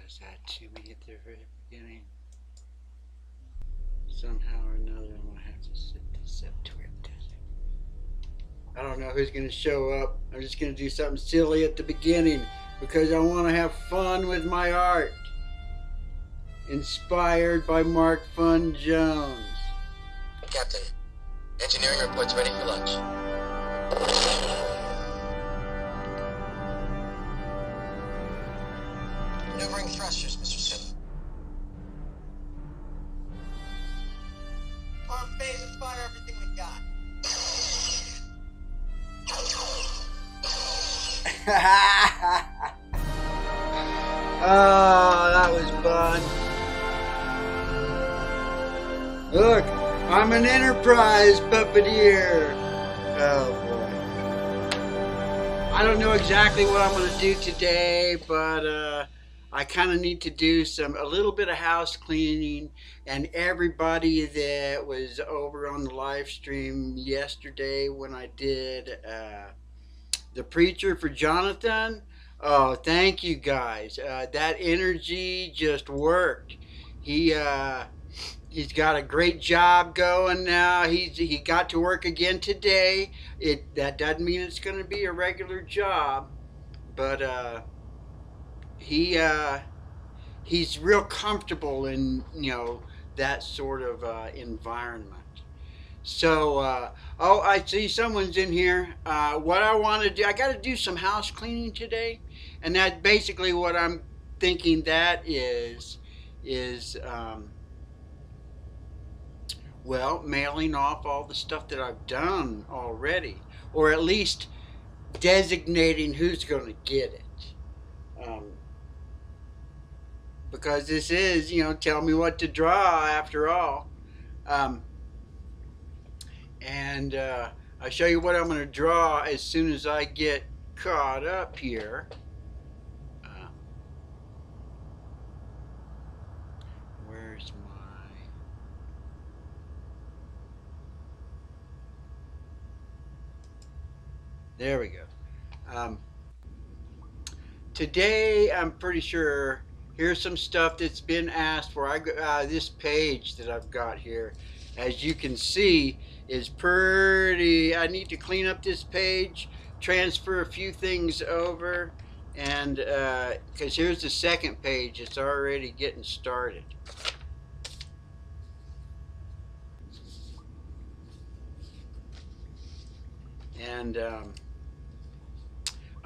does that to me at the very beginning. Somehow or another, I'm going to have to set this up to where it does it. I don't know who's going to show up. I'm just going to do something silly at the beginning because I want to have fun with my art. Inspired by Mark Fun Jones. Captain, engineering report's ready for lunch. Maneuvering thrusters, Mr. Smith. Arm phase and fire everything we got. Oh, that was fun. Look, I'm an Enterprise puppeteer. Oh boy. I don't know exactly what I'm going to do today, but I kind of need to do a little bit of house cleaning, and everybody that was over on the live stream yesterday when I did the preacher for Jonathan. Oh, thank you guys. That energy just worked. He's got a great job going now. He got to work again today. That doesn't mean it's going to be a regular job, but he's real comfortable in that sort of environment. So oh, I see someone's in here. What I want to do, I got to do some house cleaning today, and that's basically what I'm thinking. That is well, mailing off all the stuff that I've done already, or at least designating who's going to get it. Because this is, tell me what to draw after all. And I'll show you what I'm going to draw as soon as I get caught up here. Where's my... There we go. Today, I'm pretty sure, here's some stuff that's been asked for. This page that I've got here, as you can see, is pretty... I need to clean up this page, transfer a few things over, and because here's the second page. It's already getting started. And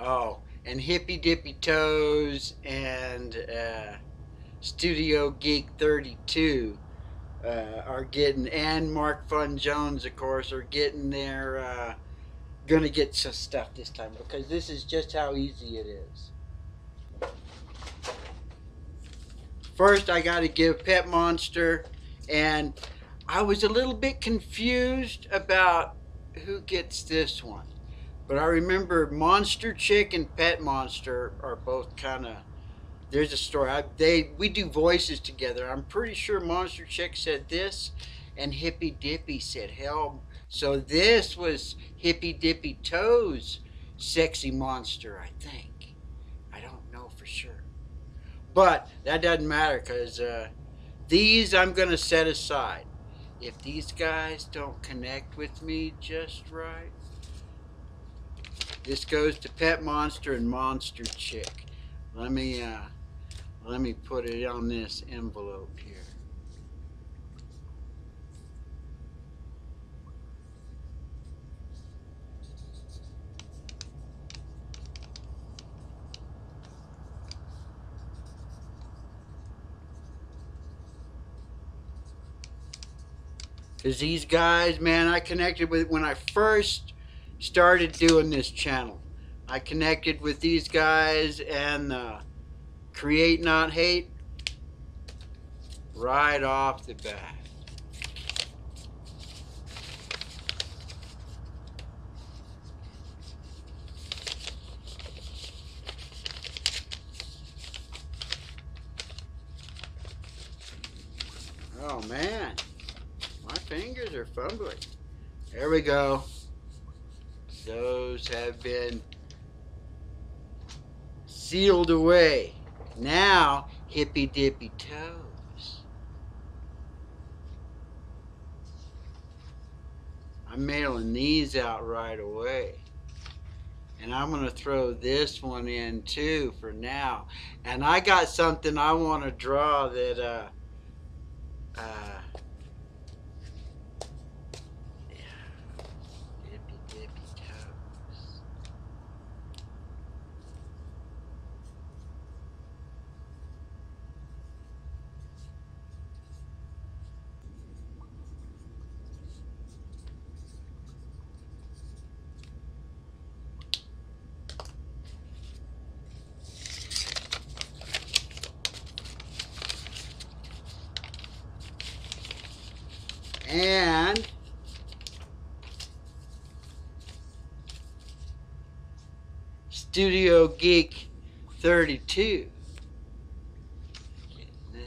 oh, and Hippy Dippy Toes and Studio Geek 32 are getting, and Mark Fun Jones, of course, are getting their gonna get some stuff this time, because this is just how easy it is. First, I got to give Pet Monster, and I was a little bit confused about who gets this one, but I remember Monster Chick and Pet Monster are both kind of, there's a story. We do voices together. I'm pretty sure Monster Chick said this, and Hippy Dippy said hell. So this was Hippy Dippy Toes' sexy monster, I think. I don't know for sure, but that doesn't matter, because these I'm gonna set aside. If these guys don't connect with me just right, this goes to Pet Monster and Monster Chick. Let me put it on this envelope here. Because these guys, man, I connected with when I first started doing this channel. I connected with these guys and Create Not Hate right off the bat. Oh man, my fingers are fumbling. There we go. Those have been sealed away. Now, hippy dippy toes. I'm mailing these out right away. And I'm going to throw this one in too for now. And I got something I want to draw that, dippy dippy toes. And Studio Geek 32. This.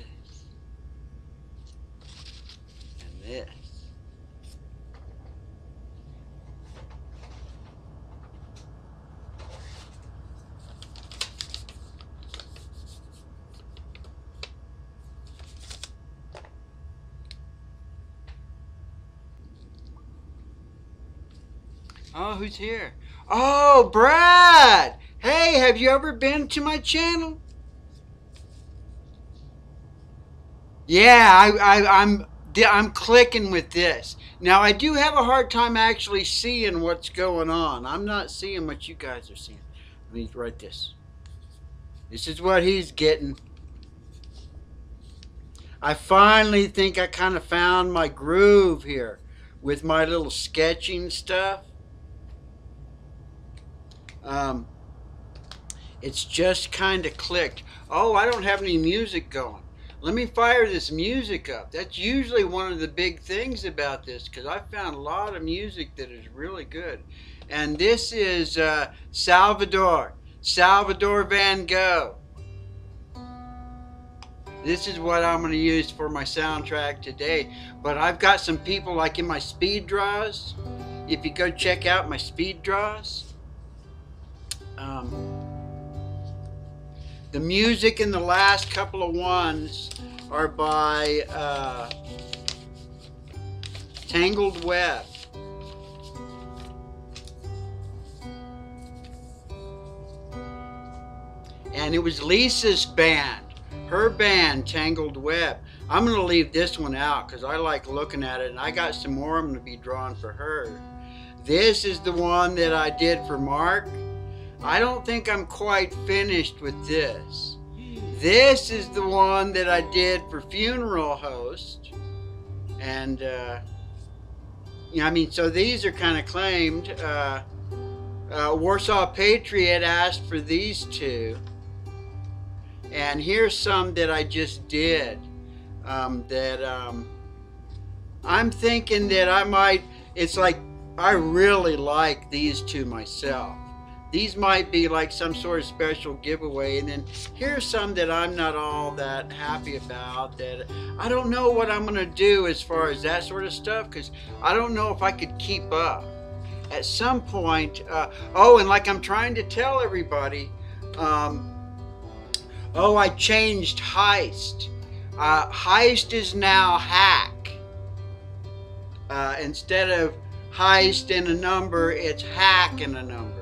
And this. Oh, who's here? Oh, Brad! Hey, have you ever been to my channel? Yeah, I'm clicking with this. Now, I do have a hard time actually seeing what's going on. I'm not seeing what you guys are seeing. Let me write this. This is what he's getting. I finally think I kind of found my groove here with my little sketching stuff. It's just kind of clicked. Oh, I don't have any music going. Let me fire this music up. That's usually one of the big things about this, because I found a lot of music that is really good. And this is Salvador Van Gogh. This is what I'm going to use for my soundtrack today. But I've got some people like in my speed draws. If you go check out my speed draws, the music in the last couple of ones are by Tangled Web. And it was Lisa's band, her band, Tangled Web. I'm going to leave this one out because I like looking at it, and I got some more I'm going to be drawing for her. This is the one that I did for Mark. I don't think I'm quite finished with this. This is the one that I did for Funeral Host. And, I mean, so these are kind of claimed. Warsaw Patriot asked for these two. And here's some that I just did. I'm thinking that I might, it's like, I really like these two myself. These might be like some sort of special giveaway. And then here's some that I'm not all that happy about, that I don't know what I'm going to do as far as that sort of stuff, because I don't know if I could keep up. At some point, oh, and like I'm trying to tell everybody, oh, I changed heist. Heist is now hack. Instead of heist and a number, it's hack and a number.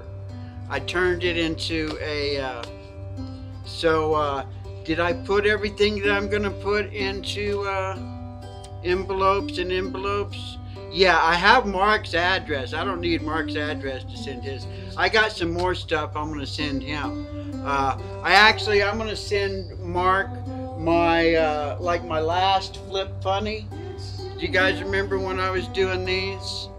I turned it into a, did I put everything that I'm going to put into envelopes and envelopes? Yeah, I have Mark's address. I don't need Mark's address to send his. I got some more stuff I'm going to send him. I'm going to send Mark my, like my last Flip Funny. Do you guys remember when I was doing these?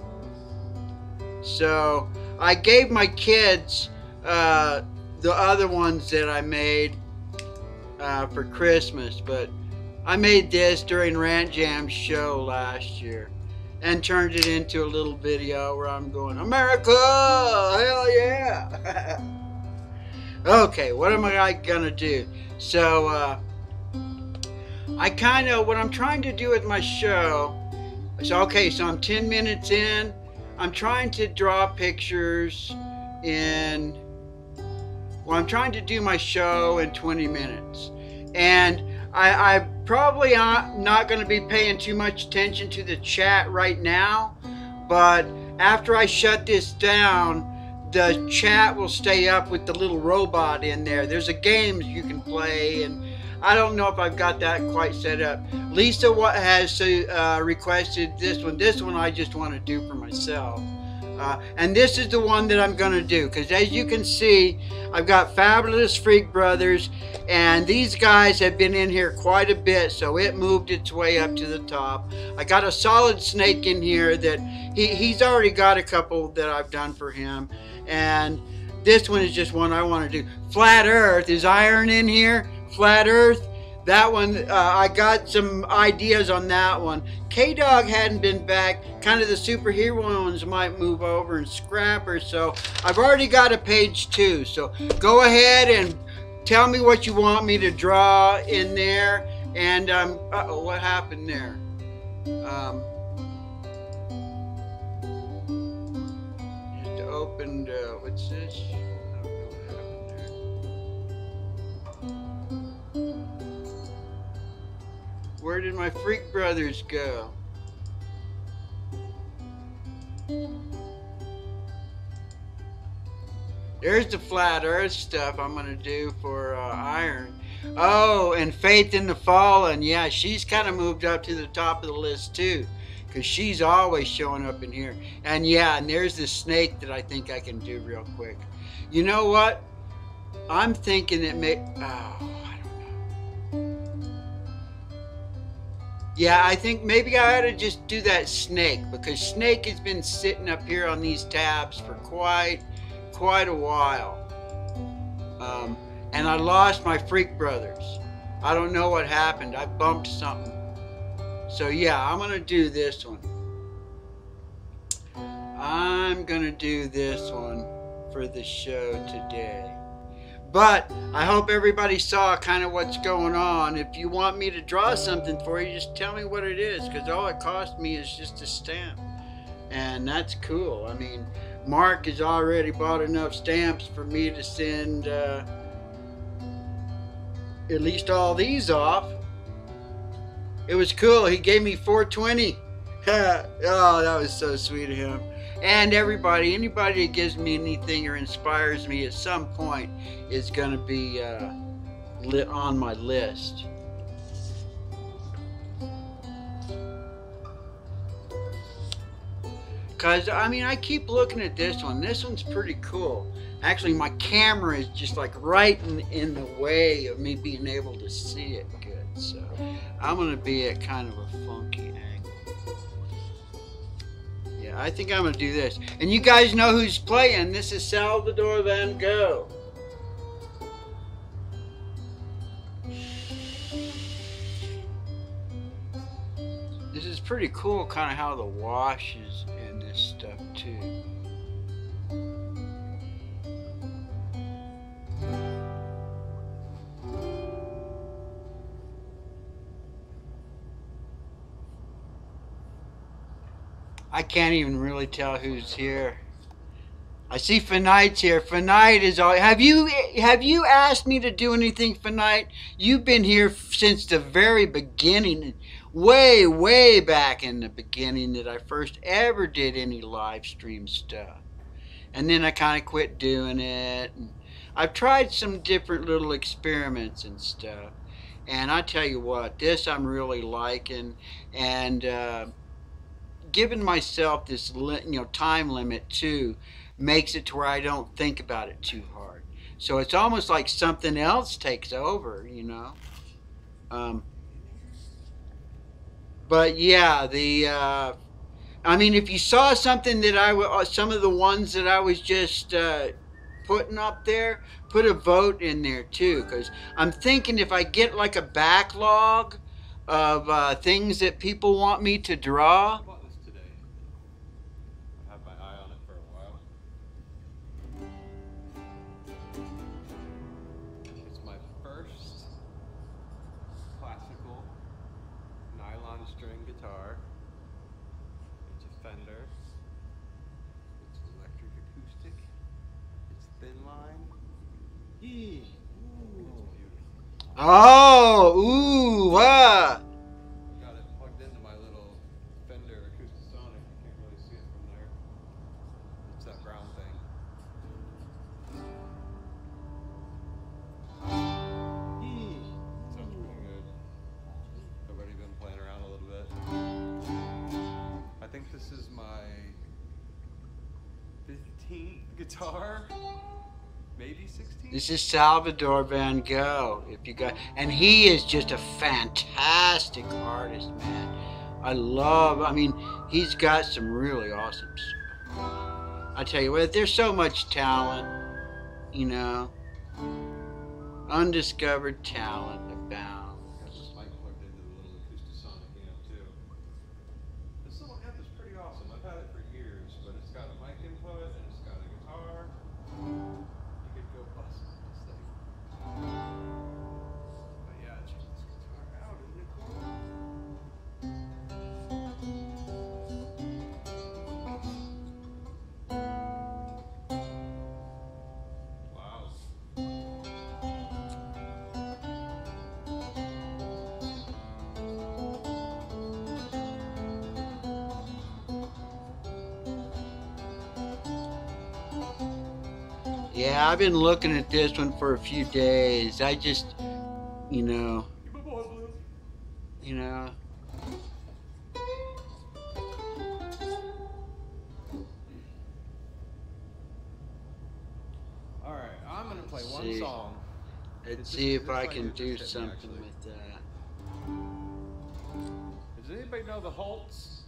So I gave my kids the other ones that I made for Christmas, but I made this during Rant Jam's show last year and turned it into a little video where I'm going, America, hell yeah. Okay, what am I gonna do? So what I'm trying to do with my show, so I'm 10 minutes in. I'm trying to draw pictures I'm trying to do my show in 20 minutes. And I probably not going to be paying too much attention to the chat right now, but after I shut this down, the chat will stay up with the little robot in there. There's a game you can play, and I don't know if I've got that quite set up. Lisa has requested this one. This one I just want to do for myself. And this is the one that I'm going to do, because as you can see, I've got Fabulous Freak Brothers, and these guys have been in here quite a bit, so it moved its way up to the top. I got a Solid Snake in here that he's already got a couple that I've done for him, and this one is just one I want to do. Flat Earth, is Iron in here? Flat Earth, that one, I got some ideas on that one. K-Dog hadn't been back. Kind of the superhero ones might move over and scrap her. So I've already got a page 2. So go ahead and tell me what you want me to draw in there. And uh-oh, what happened there? Just opened, what's this? I don't know what happened there. Where did my Freak Brothers go? There's the Flat Earth stuff I'm going to do for Iron. Oh, and Faith in the Fallen. Yeah, she's kind of moved up to the top of the list too, because she's always showing up in here. And yeah, and there's this snake that I think I can do real quick. You know what? I'm thinking it may... Oh, yeah, I think maybe I ought to just do that snake, because Snake has been sitting up here on these tabs for quite a while. And I lost my Freak Brothers. I don't know what happened. I bumped something. So yeah, I'm going to do this one. I'm going to do this one for the show today. But I hope everybody saw kind of what's going on. If you want me to draw something for you, just tell me what it is, because all it cost me is just a stamp. And that's cool. I mean, Mark has already bought enough stamps for me to send at least all these off. It was cool. He gave me 420. Oh, that was so sweet of him. And everybody, anybody that gives me anything or inspires me at some point is going to be on my list. Because, I mean, I keep looking at this one. This one's pretty cool. Actually, my camera is just like right in the way of me being able to see it good. So I'm going to be at kind of a funky angle. Yeah, I think I'm going to do this. And you guys know who's playing. This is Salvador Van Gogh. This is pretty cool, kind of how the wash is in this stuff too. I can't even really tell who's here. I see Finite's here. Finite is all. Have you asked me to do anything, Finite? You've been here since the very beginning, way back in the beginning that I first ever did any live stream stuff. And then I kind of quit doing it. And I've tried some different little experiments and stuff. And I tell you what, this I'm really liking. And giving myself this time limit too makes it to where I don't think about it too hard. So it's almost like something else takes over, you know. But yeah, I mean, if you saw something that some of the ones that I was just putting up there, put a vote in there too, because I'm thinking if I get like a backlog of things that people want me to draw. String guitar. It's a Fender. It's electric acoustic. It's thin line. It's beautiful. Oh, ooh, Got it plugged into my little Fender Acoustasonic. You can't really see it from there. It's that brown thing. Sounds pretty good. Already been playing around a little bit. I think this is my 15th guitar, maybe 16th. This is Salvador Van Gogh. If you got, and he is just a fantastic artist, man. I mean, he's got some really awesome stuff. I tell you what, there's so much talent, you know, undiscovered talent abounds. Got this mic plugged into the little Acoustasonic amp too. This little amp is pretty awesome. I've had it for years, but it's got a mic input and it's got a guitar. You could go bust with this thing. But yeah, check this guitar out, isn't it cool? Wow. Yeah, I've been looking at this one for a few days. I just, you know, Alright, I'm gonna play one See. song. let's This- see if this I song can here do just hit me, something actually. with that. Does anybody know the Holtz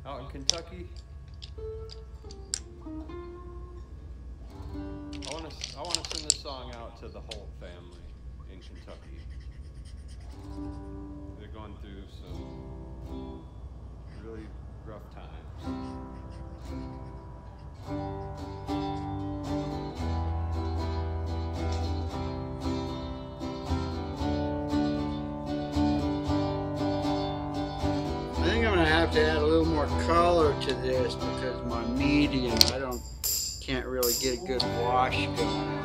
out in Kentucky? I want to send this song out to the Holt family in Kentucky. They're going through some really rough times. I think I'm gonna have to add a little more color to this because my medium, can't really get a good wash going.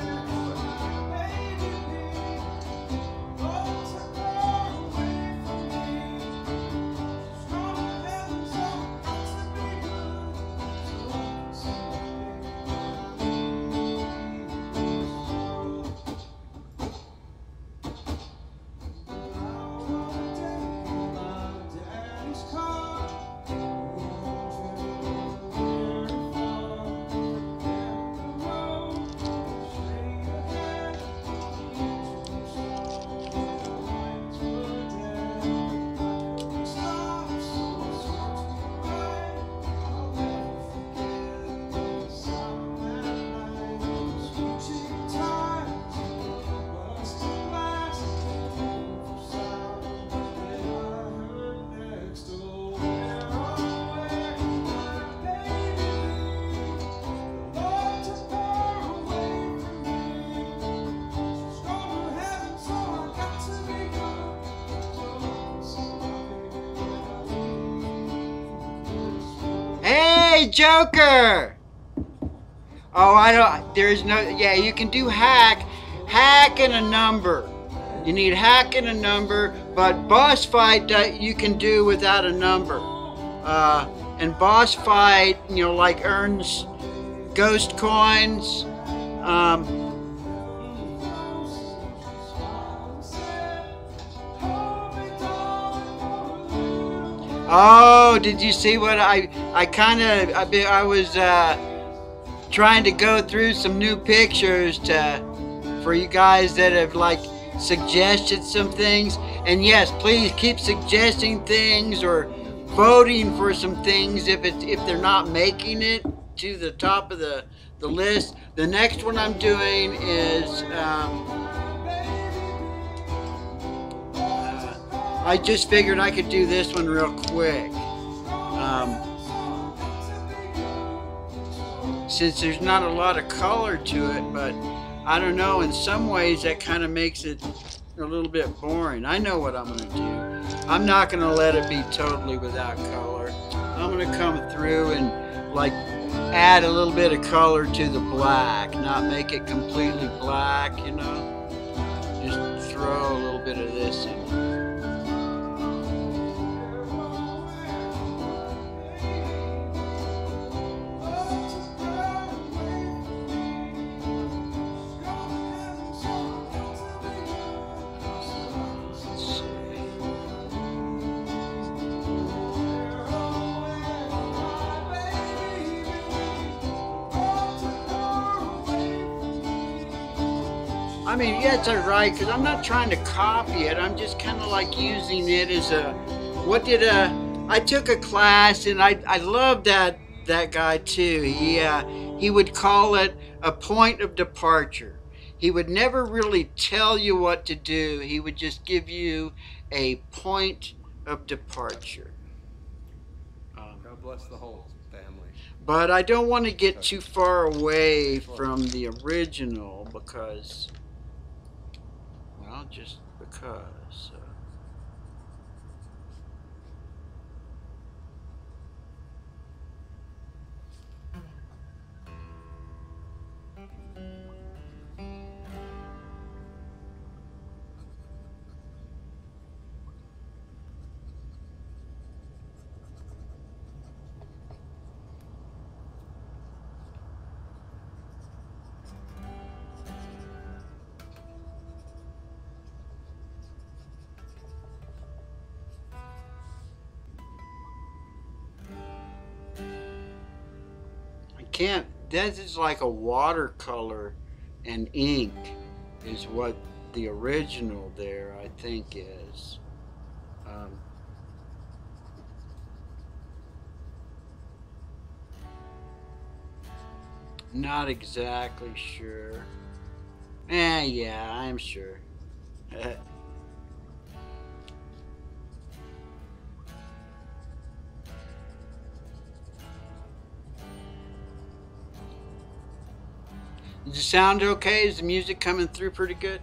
Hey, Joker! Oh, there's no, yeah, you can do hack and a number. You need hack and a number, but boss fight you can do without a number. And boss fight, like earns ghost coins. Oh, did you see what I was trying to go through some new pictures for you guys that have suggested some things. And yes, please keep suggesting things or voting for some things if they're not making it to the top of the list. The next one I'm doing is I just figured I could do this one real quick. Since there's not a lot of color to it, but I don't know, in some ways that kind of makes it a little bit boring. I know what I'm going to do. I'm not going to let it be totally without color. I'm going to come through and add a little bit of color to the black, not make it completely black, Just throw a little bit of this in. I mean, yeah, it's alright, because I'm not trying to copy it. I'm just kind of like using it as a, I took a class, and I love that guy too. He would call it a point of departure. He would never really tell you what to do. He would just give you a point of departure. God bless the whole family. But I don't want to get too far away from the original because, well, just because. Can't, that is like a watercolor and ink is what the original there I think is. Not exactly sure. Yeah, I'm sure. Does the sound okay? Is the music coming through pretty good?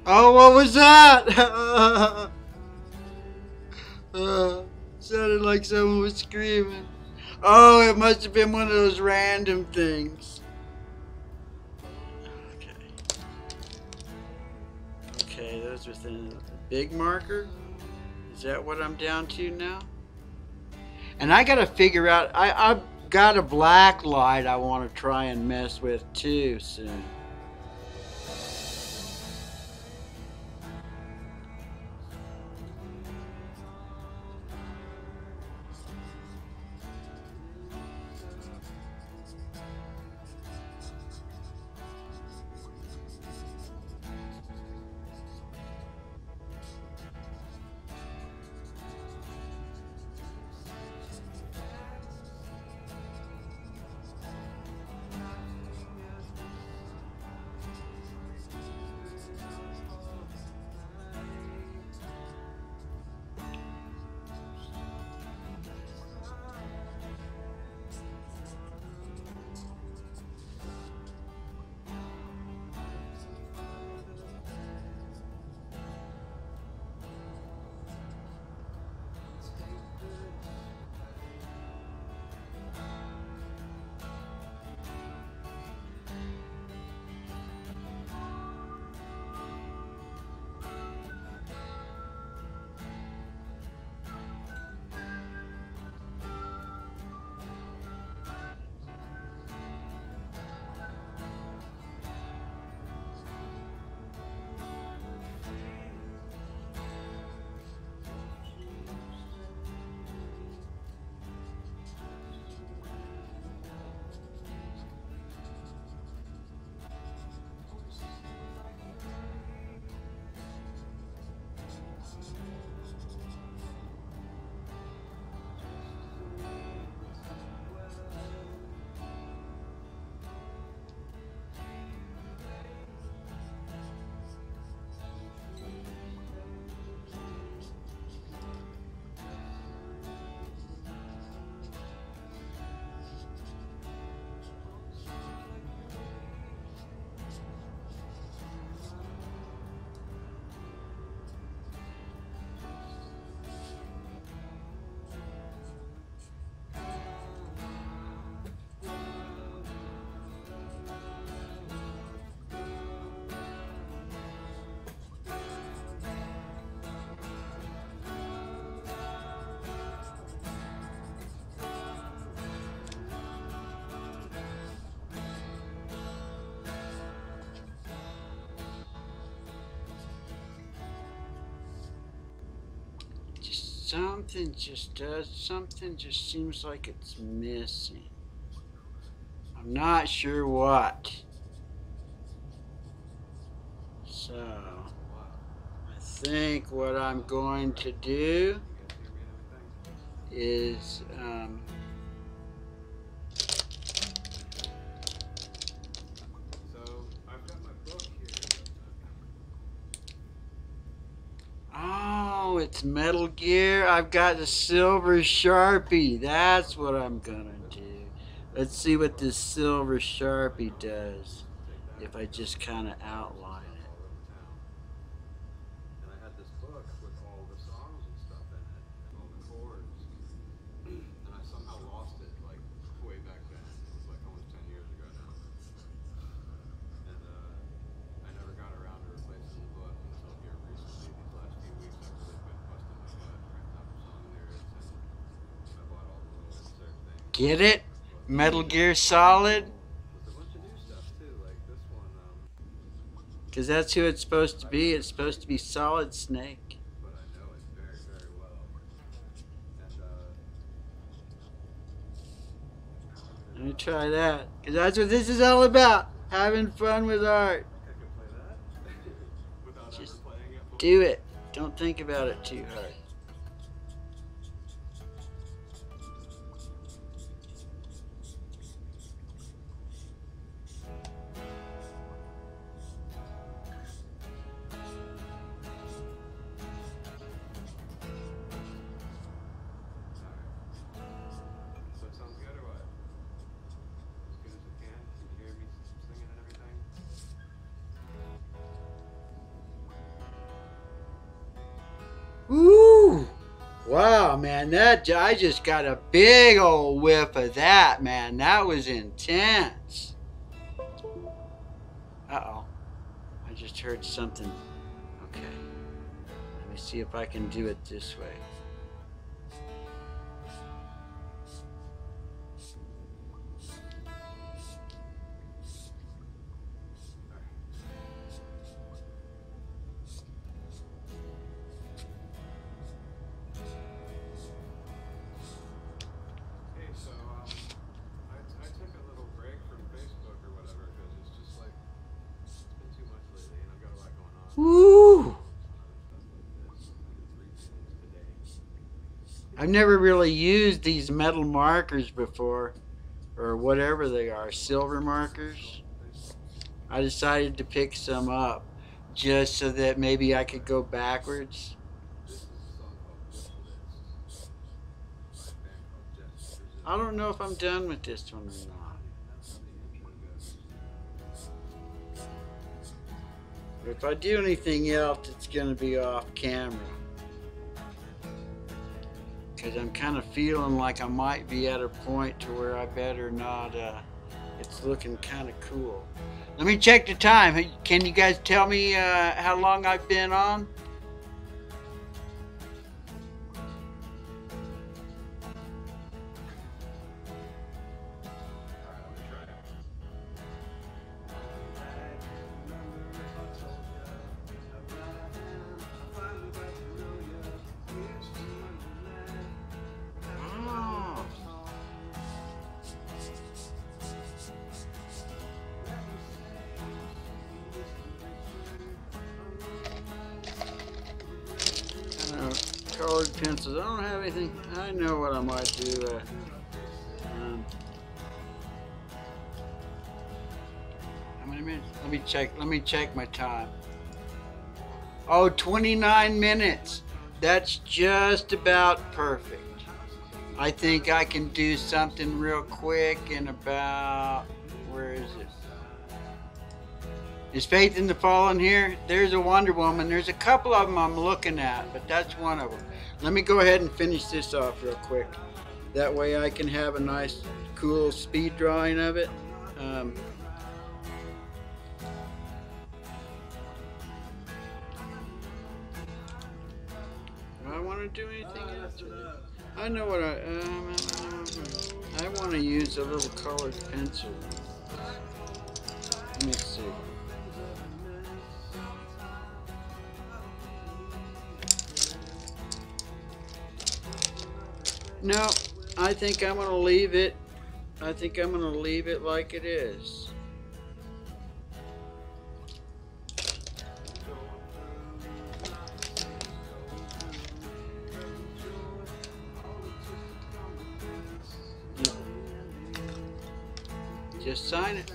Oh, what was that? Sounded like someone was screaming. Oh, it must have been one of those random things. Okay, those within a big marker. Is that what I'm down to now? And I gotta figure out, I've got a black light I want to try and mess with too soon. something just seems like it's missing. I'm not sure what. So I think what I'm going to do is oh, it's Metal Gear. I've got the silver Sharpie. That's what I'm gonna do. Let's see what this silver Sharpie does if I just kind of outline it. And I had this book with all the songs and stuff in it, and all the chords. And I somehow lost it, like, way back then. It was like almost 10 years ago now. And I never got around to replacing the book until here recently. These last few weeks I've really been busting my butt, writing out the song lyrics, and I bought all the little insert things. Get it? Metal Gear Solid? There's a bunch of new stuff too, like this one. Because that's who it's supposed to be. It's supposed to be Solid Snake. But I know it very, very well. And Let me try that. Because that's what this is all about. Having fun with art. I could play that without Just ever playing it before. do it. Don't think about it too hard. So it sounds good or what? As good as it can? Can you hear me singing and everything? Woo! Wow, man, I just got a big old whiff of that, man. That was intense. Uh-oh. I just heard something. Okay. Let me see if I can do it this way. Hey, so I took a little break from Facebook or whatever because it's just like it's been too much lately and I've got a lot going on. Woo! Today. I've never really used these metal markers before, or whatever they are, silver markers. I decided to pick some up just so that maybe I could go backwards. This is a song called List by a band called Jets. I don't know if I'm done with this one or not. But if I do anything else, it's going to be off camera. Because I'm kind of feeling like I might be at a point to where I better not, it's looking kind of cool. Let me check the time. Can you guys tell me how long I've been on? Colored pencils. I don't have anything. I know what I might do. How many minutes? Let me check my time. Oh, 29 minutes. That's just about perfect. I think I can do something real quick in about, where is it? Is Faith in the Fallen here? There's a Wonder Woman. There's a couple of them I'm looking at, but that's one of them. Let me go ahead and finish this off real quick. That way I can have a nice, cool speed drawing of it. Do I want to do anything else? I know what I want to use a little colored pencil. Let me see. No, I think I'm going to leave it. I think I'm going to leave it like it is. Just sign it.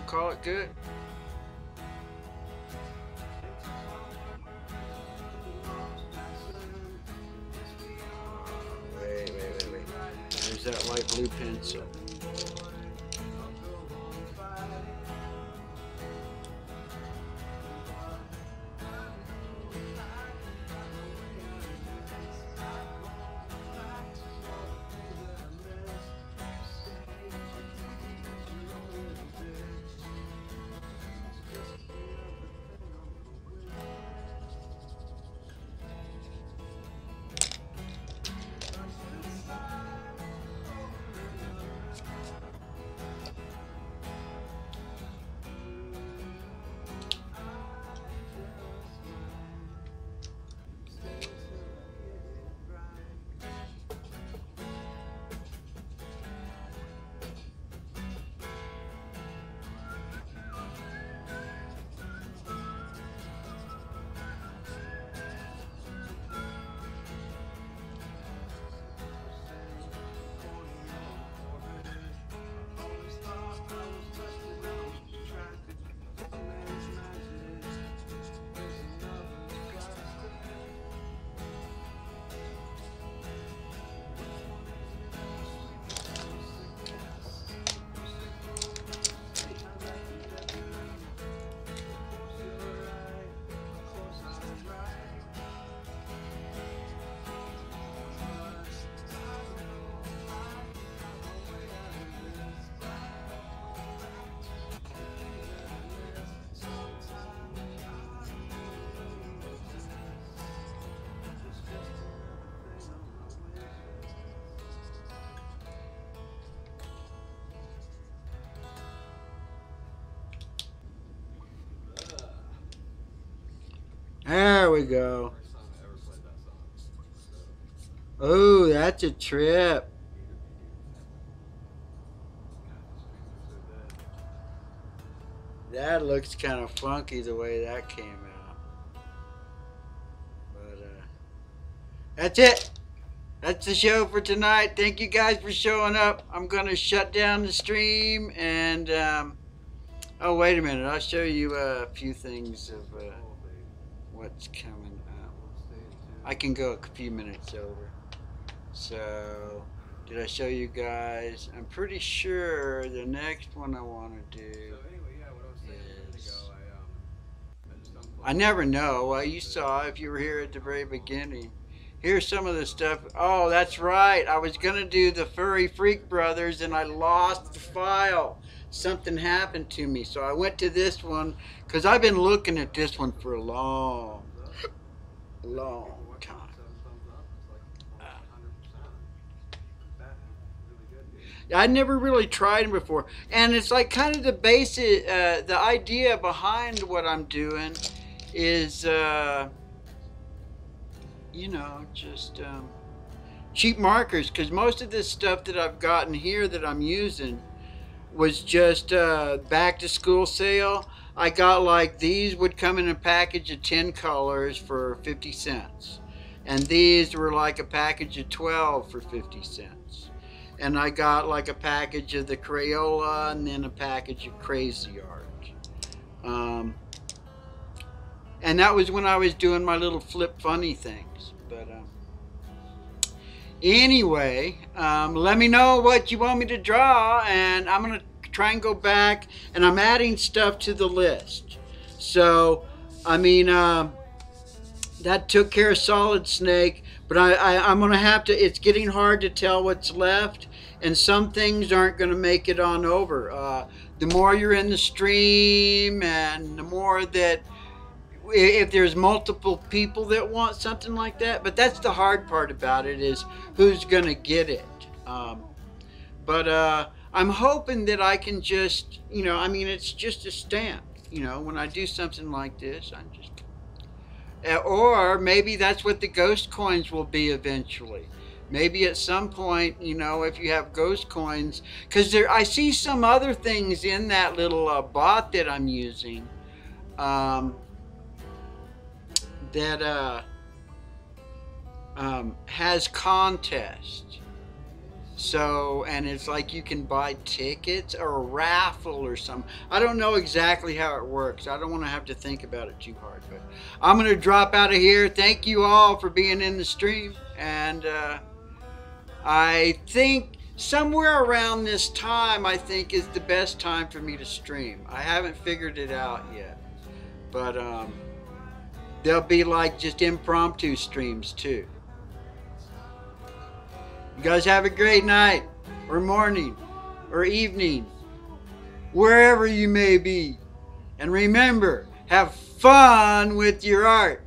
Call it good. Wait. There's that light blue pencil. There we go. First time I ever played that song. So, Oh, that's a trip. God, the strings are so dead. That looks kind of funky the way that came out. But that's it. That's the show for tonight. Thank you guys for showing up. I'm going to shut down the stream and oh, wait a minute. I'll show you a few things of what's coming up. I can go a few minutes over. So, did I show you guys? I'm pretty sure the next one I want to do. So anyway, yeah, what I was saying a minute ago, I just unplugged. I never know. Well, you saw if you were here at the very beginning. Here's some of the stuff. Oh, that's right. I was going to do the Furry Freak Brothers and I lost the file. Something happened to me. So I went to this one because I've been looking at this one for a long time. I never really tried them before. And it's like kind of the basic, the idea behind what I'm doing is, you know, just cheap markers. Because most of this stuff that I've gotten here that I'm using was just back to school sale. I got like these would come in a package of 10 colors for 50 cents. And these were like a package of 12 for 50 cents. And I got like a package of the Crayola and then a package of Crazy Art. And that was when I was doing my little flip funny things. But anyway, let me know what you want me to draw, and I'm going to try and go back, and I'm adding stuff to the list. So, I mean, that took care of Solid Snake, but I'm going to have to, it's getting hard to tell what's left, and some things aren't going to make it on over. The more you're in the stream, and the more that, if there's multiple people that want something like that, but that's the hard part about it, is who's going to get it. But I'm hoping that I can just, you know, I mean, it's just a stamp. You know, when I do something like this, I'm just, or maybe that's what the ghost coins will be eventually. maybe at some point, you know, if you have ghost coins, because I see some other things in that little bot that I'm using that has contests. So, and it's like you can buy tickets or a raffle or something. I don't know exactly how it works. I don't want to have to think about it too hard. But I'm going to drop out of here. Thank you all for being in the stream. And I think somewhere around this time, I think, is the best time for me to stream. I haven't figured it out yet. But there'll be like just impromptu streams too. You guys have a great night, or morning, or evening, wherever you may be. And remember, have fun with your art.